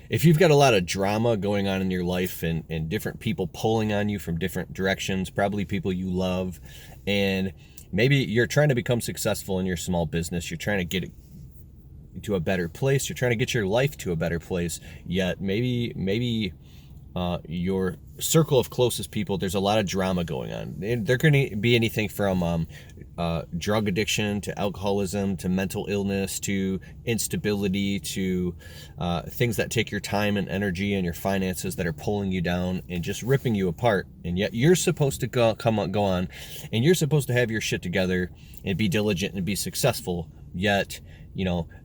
if you've got a lot of drama going on in your life and different people pulling on you from different directions, probably people you love, and maybe you're trying to become successful in your small business, you're trying to get it to a better place, you're trying to get your life to a better place, yet maybe your circle of closest people, there's a lot of drama going on. And they're going to be anything from drug addiction to alcoholism to mental illness to instability to things that take your time and energy and your finances that are pulling you down and just ripping you apart. And yet you're supposed to go on, and you're supposed to have your shit together and be diligent and be successful. Yet,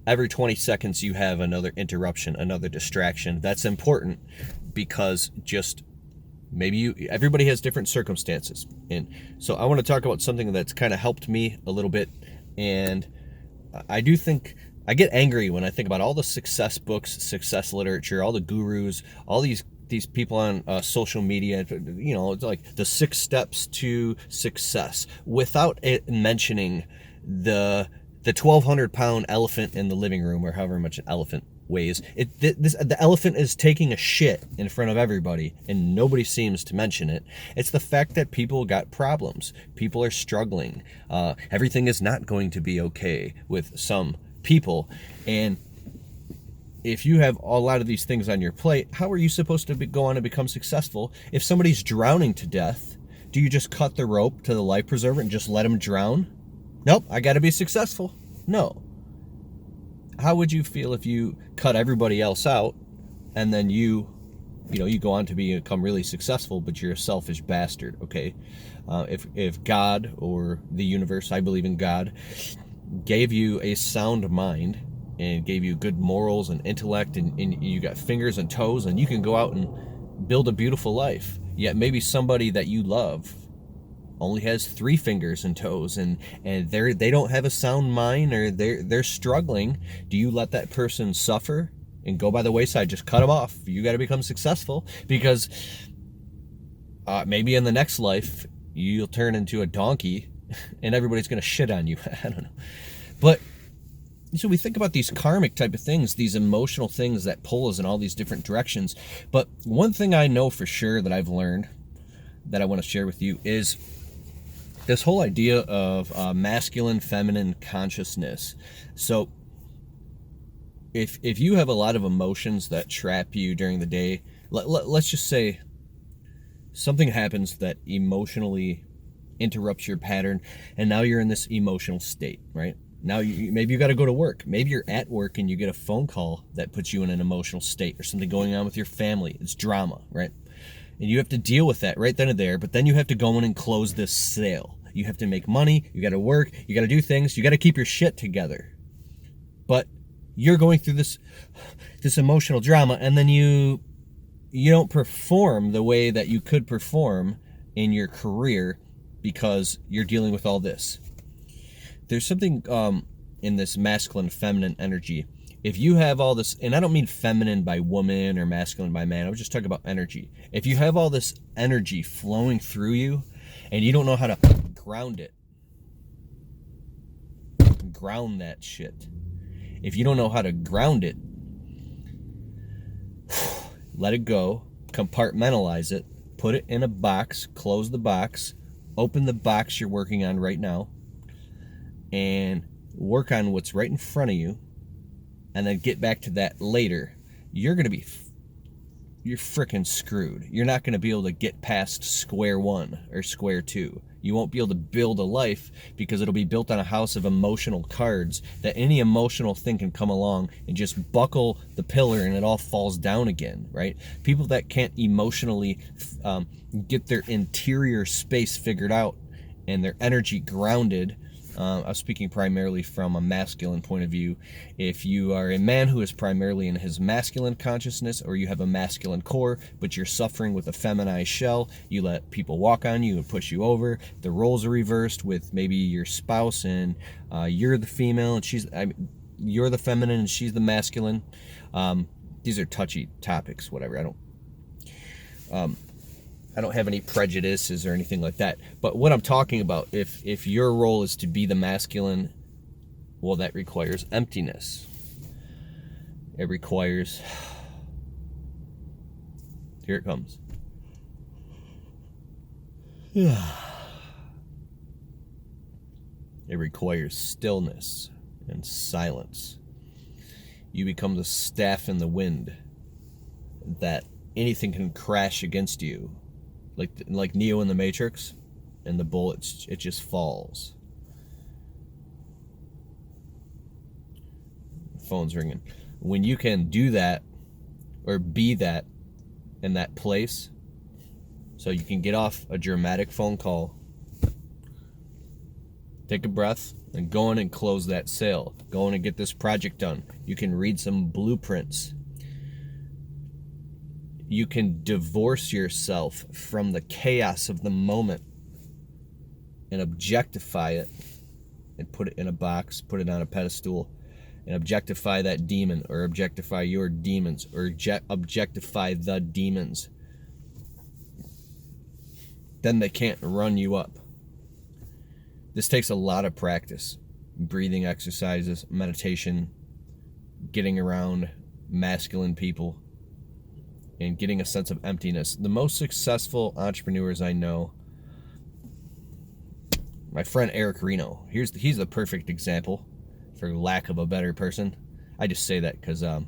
every 20 seconds you have another interruption, another distraction. That's important because just maybe everybody has different circumstances. And so I want to talk about something that's kind of helped me a little bit. And I do think I get angry when I think about all the success books, success literature, all the gurus, all these people on social media, it's like the 6 steps to success without it mentioning the 1,200-pound elephant in the living room, or however much an elephant weighs. The elephant is taking a shit in front of everybody, and nobody seems to mention it. It's the fact that people got problems. People are struggling. Everything is not going to be okay with some people. And if you have a lot of these things on your plate, how are you supposed to go on and become successful? If somebody's drowning to death, do you just cut the rope to the life preserver and just let them drown? Nope, I got to be successful. No. How would you feel if you cut everybody else out and then you go on to become really successful, but you're a selfish bastard, okay? If God or the universe, I believe in God, gave you a sound mind and gave you good morals and intellect and you got fingers and toes and you can go out and build a beautiful life, yet maybe somebody that you love only has 3 fingers and toes and they don't have a sound mind, or they're struggling, do you let that person suffer and go by the wayside? Just cut them off. You got to become successful, because maybe in the next life you'll turn into a donkey and everybody's going to shit on you. I don't know. But so we think about these karmic type of things, these emotional things that pull us in all these different directions. But one thing I know for sure that I've learned that I want to share with you is this whole idea of masculine, feminine consciousness. So if you have a lot of emotions that trap you during the day, let's just say something happens that emotionally interrupts your pattern, and now you're in this emotional state, right? Now maybe you got to go to work. Maybe you're at work and you get a phone call that puts you in an emotional state, or something going on with your family. It's drama, right? And you have to deal with that right then and there, but then you have to go in and close this sale. You have to make money, you got to work, you got to do things, you got to keep your shit together. But you're going through this emotional drama, and then you don't perform the way that you could perform in your career because you're dealing with all this. There's something in this masculine, feminine energy. If you have all this, and I don't mean feminine by woman or masculine by man, I was just talking about energy. If you have all this energy flowing through you and you don't know how to ground it, ground that shit. If you don't know how to ground it, let it go, compartmentalize it, put it in a box, close the box, open the box you're working on right now, and work on what's right in front of you, and then get back to that later. You're freaking screwed. You're not going to be able to get past square one or square two. You won't be able to build a life, because it'll be built on a house of emotional cards that any emotional thing can come along and just buckle the pillar and it all falls down again, right? People that can't emotionally get their interior space figured out and their energy grounded. I'm speaking primarily from a masculine point of view. If you are a man who is primarily in his masculine consciousness, or you have a masculine core, but you're suffering with a feminized shell, you let people walk on you and push you over. The roles are reversed with maybe your spouse, and you're the female and you're the feminine and she's the masculine. These are touchy topics, whatever. I don't have any prejudices or anything like that. But what I'm talking about, if your role is to be the masculine, well, that requires emptiness. It requires Here it comes. It requires stillness and silence. You become the staff in the wind that anything can crash against you, like Neo in the Matrix, and the bullet, it just falls. Phone's ringing. When you can do that or be that in that place, so you can get off a dramatic phone call, take a breath, and go in and close that sale. Go in and get this project done. You can read some blueprints. You can divorce yourself from the chaos of the moment and objectify it and put it in a box, put it on a pedestal, and objectify that demon, or objectify your demons, or objectify the demons. Then they can't run you up. This takes a lot of practice. Breathing exercises, meditation, getting around masculine people, and getting a sense of emptiness. The most successful entrepreneurs I know, my friend Eric Reno, he's the perfect example, for lack of a better person. I just say that because I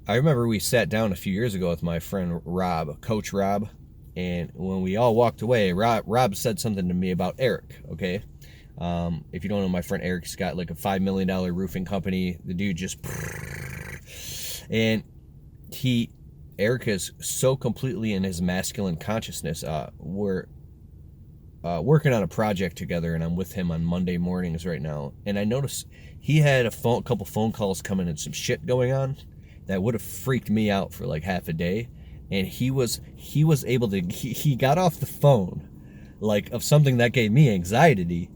remember we sat down a few years ago with my friend Rob, Coach Rob, and when we all walked away, Rob said something to me about Eric, okay? If you don't know, my friend Eric's got like a $5 million roofing company. The dude just... And Eric is so completely in his masculine consciousness. We're working on a project together, and I'm with him on Monday mornings right now. And I noticed he had a couple phone calls coming and some shit going on that would have freaked me out for like half a day. And he was able to, he got off the phone, like, of something that gave me anxiety.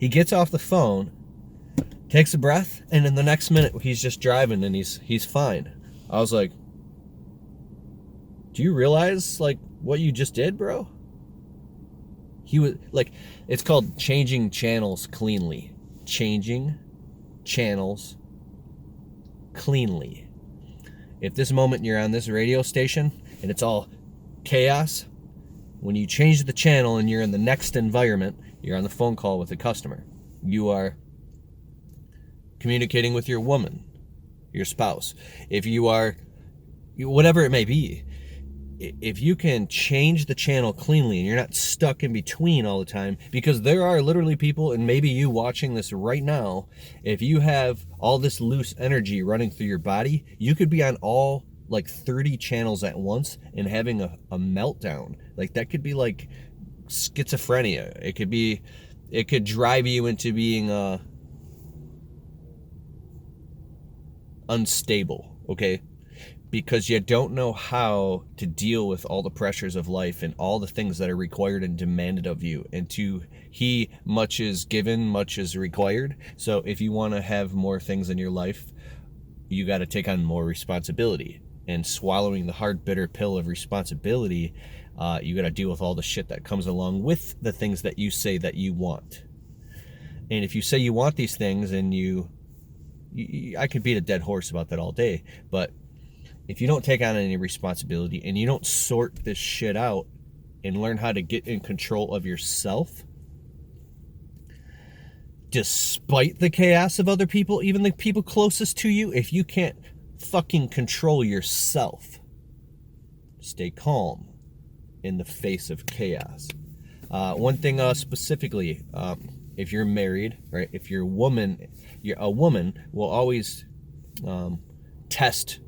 He gets off the phone, takes a breath, and in the next minute he's just driving and he's fine. I was like, do you realize like what you just did, bro? He was like, it's called changing channels cleanly. Changing channels cleanly. If this moment you're on this radio station and it's all chaos, when you change the channel and you're in the next environment, you're on the phone call with a customer. You are communicating with your woman, your spouse. If you are, whatever it may be, if you can change the channel cleanly and you're not stuck in between all the time, because there are literally people, and maybe you watching this right now, if you have all this loose energy running through your body, you could be on all like 30 channels at once and having a meltdown. Like that could be like schizophrenia. It could drive you into being unstable, okay? Because you don't know how to deal with all the pressures of life and all the things that are required and demanded of you. And much is given, much is required. So if you want to have more things in your life, you got to take on more responsibility. And swallowing the hard, bitter pill of responsibility, you got to deal with all the shit that comes along with the things that you say that you want. And if you say you want these things, and I could beat a dead horse about that all day, but if you don't take on any responsibility and you don't sort this shit out and learn how to get in control of yourself, despite the chaos of other people, even the people closest to you, if you can't fucking control yourself, stay calm in the face of chaos. One thing specifically, if you're married, right? If you're a woman will always test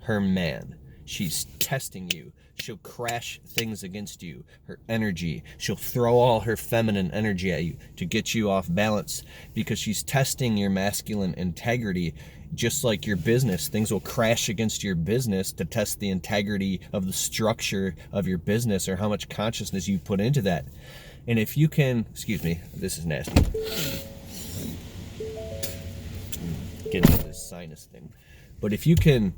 her man. She's testing you. She'll crash things against you. Her energy. She'll throw all her feminine energy at you to get you off balance, because she's testing your masculine integrity. Just like your business, things will crash against your business to test the integrity of the structure of your business, or how much consciousness you put into that. And if you can, excuse me, this is nasty. Get into this sinus thing. But if you can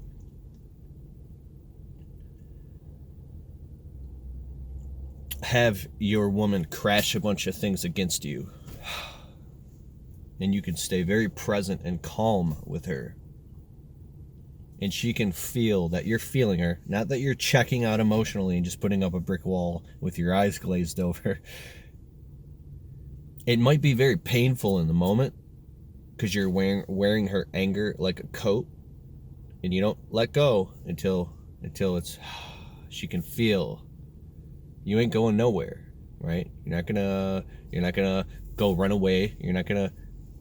have your woman crash a bunch of things against you, and you can stay very present and calm with her, and she can feel that you're feeling her, not that you're checking out emotionally and just putting up a brick wall with your eyes glazed over. It might be very painful in the moment because you're wearing her anger like a coat, and you don't let go until it's she can feel you ain't going nowhere, right? You're not gonna go run away. You're not gonna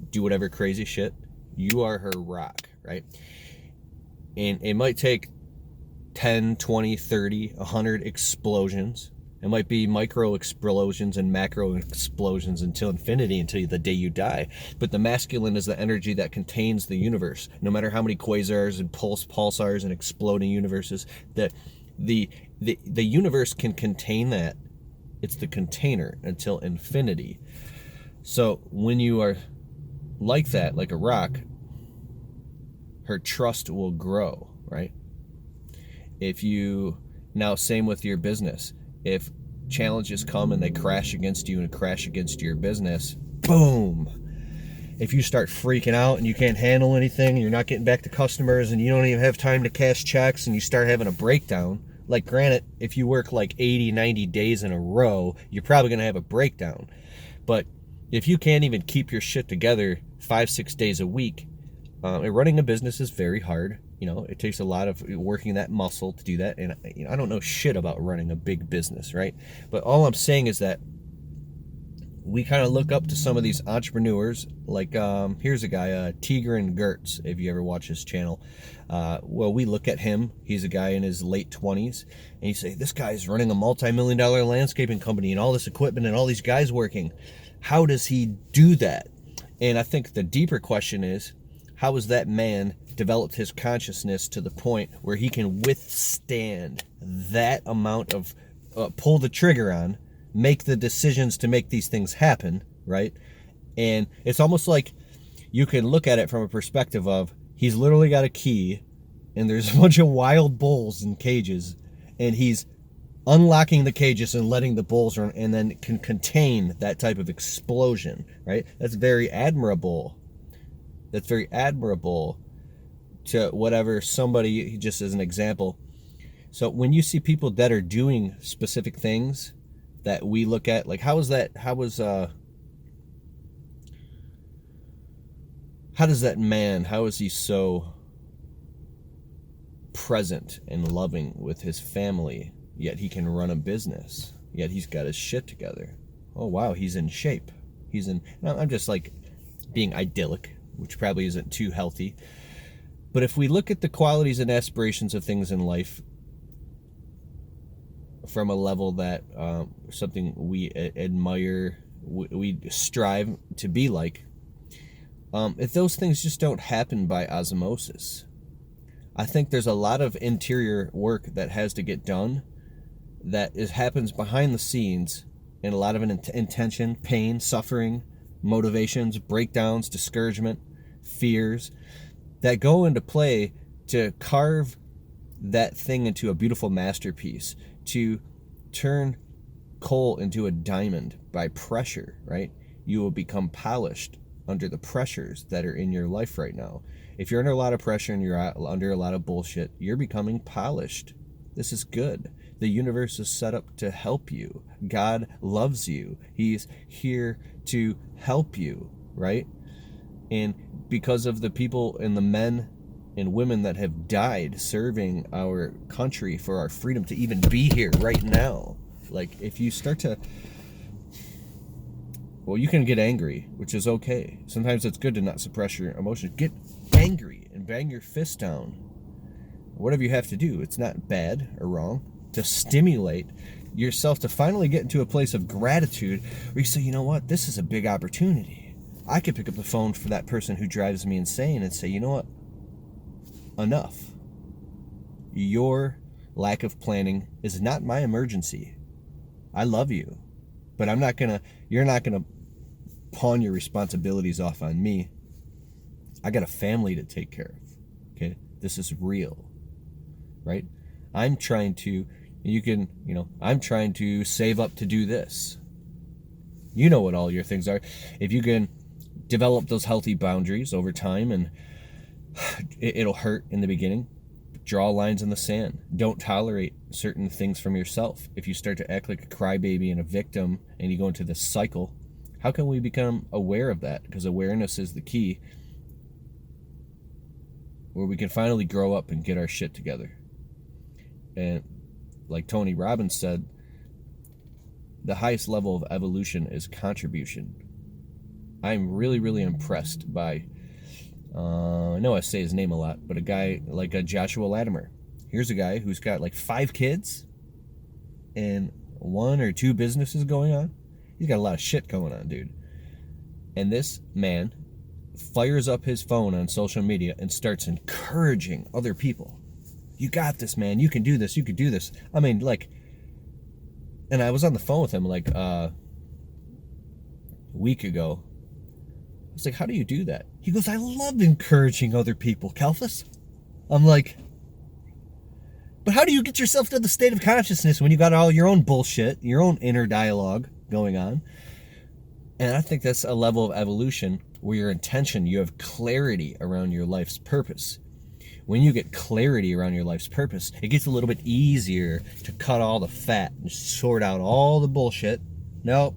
do whatever crazy shit. You are her rock, right? And it might take 10, 20, 30, 100 explosions. It might be micro explosions and macro explosions until infinity, until the day you die. But the masculine is the energy that contains the universe. No matter how many quasars and pulsars and exploding universes, the universe can contain that. It's the container until infinity. So when you are like that, like a rock, her trust will grow, right? Now same with your business. If challenges come and they crash against you and crash against your business, boom. If you start freaking out and you can't handle anything, and you're not getting back to customers, and you don't even have time to cash checks, and you start having a breakdown, like granted, if you work like 80, 90 days in a row, you're probably going to have a breakdown. But if you can't even keep your shit together 5-6 days a week, and running a business is very hard. It takes a lot of working that muscle to do that. And I don't know shit about running a big business, right? But all I'm saying is that we kind of look up to some of these entrepreneurs. Like, here's a guy, Tigran Gertz, if you ever watch his channel. Well, we look at him. He's a guy in his late 20s. And you say, this guy's running a multi-million-dollar landscaping company and all this equipment and all these guys working. How does he do that? And I think the deeper question is, how has that man developed his consciousness to the point where he can withstand that amount of pull the trigger on, make the decisions to make these things happen, right? And it's almost like you can look at it from a perspective of he's literally got a key and there's a bunch of wild bulls in cages, and he's unlocking the cages and letting the bulls run, and then can contain that type of explosion, right? That's very admirable. That's very admirable to whatever somebody, just as an example. So when you see people that are doing specific things that we look at, like how does that man, how is he so present and loving with his family, yet he can run a business, yet he's got his shit together? Oh wow, he's in shape. I'm just like being idyllic, which probably isn't too healthy. But if we look at the qualities and aspirations of things in life from a level that something we admire, we strive to be like, if those things just don't happen by osmosis, I think there's a lot of interior work that has to get done that happens behind the scenes, and a lot of intention, pain, suffering, motivations, breakdowns, discouragement, fears that go into play to carve that thing into a beautiful masterpiece, to turn coal into a diamond by pressure, right? You will become polished under the pressures that are in your life right now. If you're under a lot of pressure and you're under a lot of bullshit, you're becoming polished. This is good. The universe is set up to help you. God loves you. He's here to help you, right? And because of the people and the men and women that have died serving our country for our freedom to even be here right now, like if you start to, well, you can get angry, which is okay. Sometimes it's good to not suppress your emotions. Get angry and bang your fist down. Whatever you have to do, it's not bad or wrong, to stimulate yourself to finally get into a place of gratitude where you say, you know what, this is a big opportunity. I could pick up the phone for that person who drives me insane and say, you know what, enough. Your lack of planning is not my emergency. I love you, but you're not gonna pawn your responsibilities off on me. I got a family to take care of. Okay, this is real, right? I'm trying to save up to do this. You know what all your things are. If you can develop those healthy boundaries over time, and it'll hurt in the beginning, Draw lines in the sand. Don't tolerate certain things from yourself. If you start to act like a crybaby and a victim and you go into this cycle, how can we become aware of that? Because awareness is the key where we can finally grow up and get our shit together. And like Tony Robbins said, the highest level of evolution is contribution. I'm really, really impressed by, I know I say his name a lot, but a guy like a Joshua Latimer. Here's a guy who's got like 5 kids and 1 or 2 businesses going on. He's got a lot of shit going on, dude. And this man fires up his phone on social media and starts encouraging other people. You got this, man. You can do this. You can do this. I mean, like, and I was on the phone with him like a week ago. I was like, how do you do that? He goes, I love encouraging other people, Kalfas. I'm like, but how do you get yourself to the state of consciousness when you got all your own bullshit, your own inner dialogue going on? And I think that's a level of evolution where your intention, you have clarity around your life's purpose. When you get clarity around your life's purpose, it gets a little bit easier to cut all the fat and sort out all the bullshit. Nope.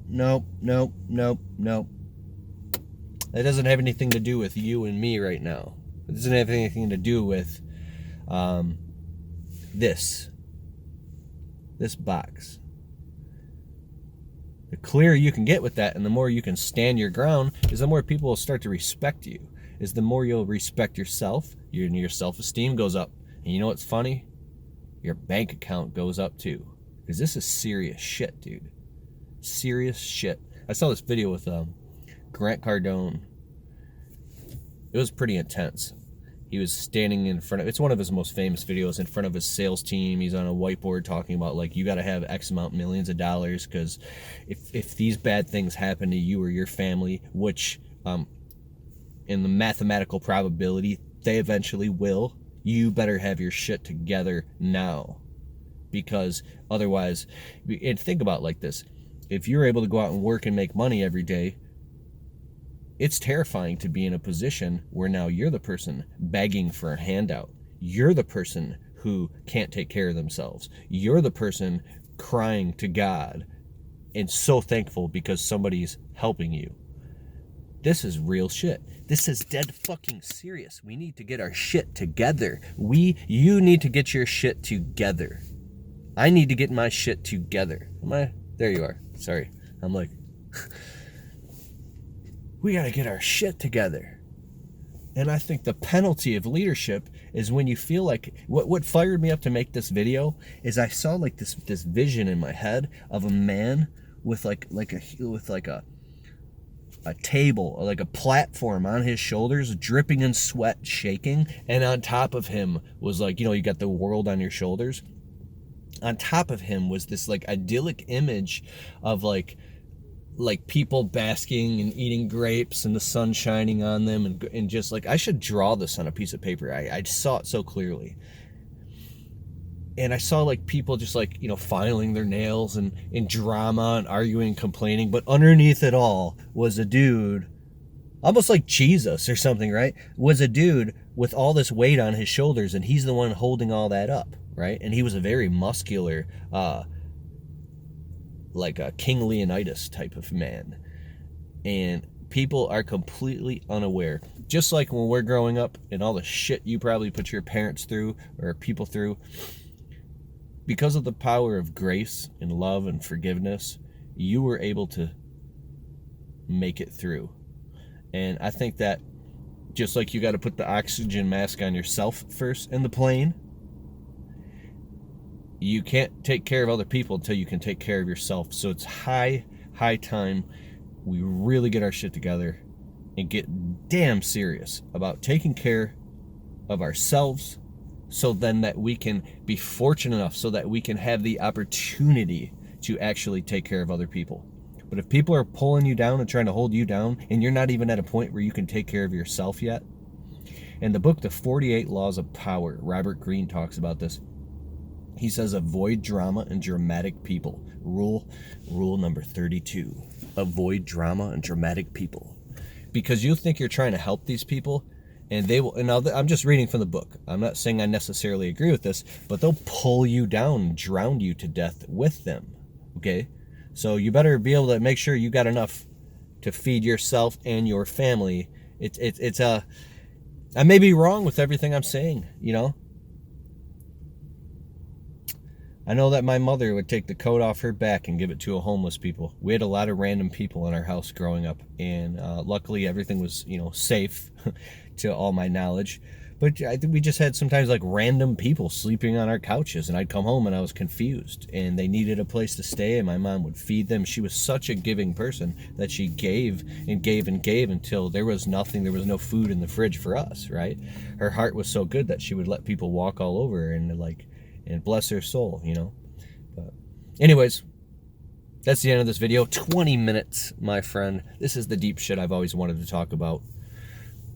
That doesn't have anything to do with you and me right now. It doesn't have anything to do with this box. The clearer you can get with that and the more you can stand your ground is the more people will start to respect you. Is the more you'll respect yourself, your self-esteem goes up. And you know what's funny? Your bank account goes up too. Because this is serious shit, dude. Serious shit. I saw this video with Grant Cardone. It was pretty intense. He was standing in front of, it's one of his most famous videos, in front of his sales team. He's on a whiteboard talking about, like, you got to have X amount, millions of dollars, because if these bad things happen to you or your family, which in the mathematical probability they eventually will, you better have your shit together now. Because otherwise, and think about it like this, if you're able to go out and work and make money every day, it's terrifying to be in a position where now you're the person begging for a handout. You're the person who can't take care of themselves. You're the person crying to God and so thankful because somebody's helping you. This is real shit. This is dead fucking serious. We need to get our shit together. You need to get your shit together. I need to get my shit together. There you are. Sorry. I'm like, we got to get our shit together. And I think the penalty of leadership is when you feel like, what fired me up to make this video is I saw like this vision in my head of a man with like a table, like a platform on his shoulders, dripping in sweat, shaking, and on top of him was like, you got the world on your shoulders. On top of him was this like idyllic image of like people basking and eating grapes and the sun shining on them, and just like, I should draw this on a piece of paper. I saw it so clearly. And I saw like people just like, filing their nails and in drama and arguing and complaining. But underneath it all was a dude, almost like Jesus or something, right? Was a dude with all this weight on his shoulders, and he's the one holding all that up, right? And he was a very muscular, like a King Leonidas type of man. And people are completely unaware. Just like when we're growing up and all the shit you probably put your parents through or people through, because of the power of grace and love and forgiveness, you were able to make it through. And I think that just like you got to put the oxygen mask on yourself first in the plane, you can't take care of other people until you can take care of yourself. So it's high time we really get our shit together and get damn serious about taking care of ourselves, so then that we can be fortunate enough so that we can have the opportunity to actually take care of other people. But if people are pulling you down and trying to hold you down, and you're not even at a point where you can take care of yourself yet. In the book, The 48 Laws of Power, Robert Greene talks about this. He says, avoid drama and dramatic people. Rule number 32. Avoid drama and dramatic people. Because you think you're trying to help these people, And they will, and now I'm just reading from the book. I'm not saying I necessarily agree with this, but they'll pull you down and drown you to death with them. Okay? So you better be able to make sure you got enough to feed yourself and your family. I may be wrong with everything I'm saying, you know? I know that my mother would take the coat off her back and give it to a homeless people. We had a lot of random people in our house growing up, and luckily everything was, safe to all my knowledge. But I think we just had sometimes like random people sleeping on our couches, and I'd come home and I was confused, and they needed a place to stay, and my mom would feed them. She was such a giving person that she gave and gave and gave until there was nothing, there was no food in the fridge for us, right? Her heart was so good that she would let people walk all over her, and bless her soul, But anyways, that's the end of this video. 20 minutes, my friend. This is the deep shit I've always wanted to talk about.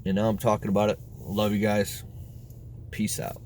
And now I'm talking about it. Love you guys. Peace out.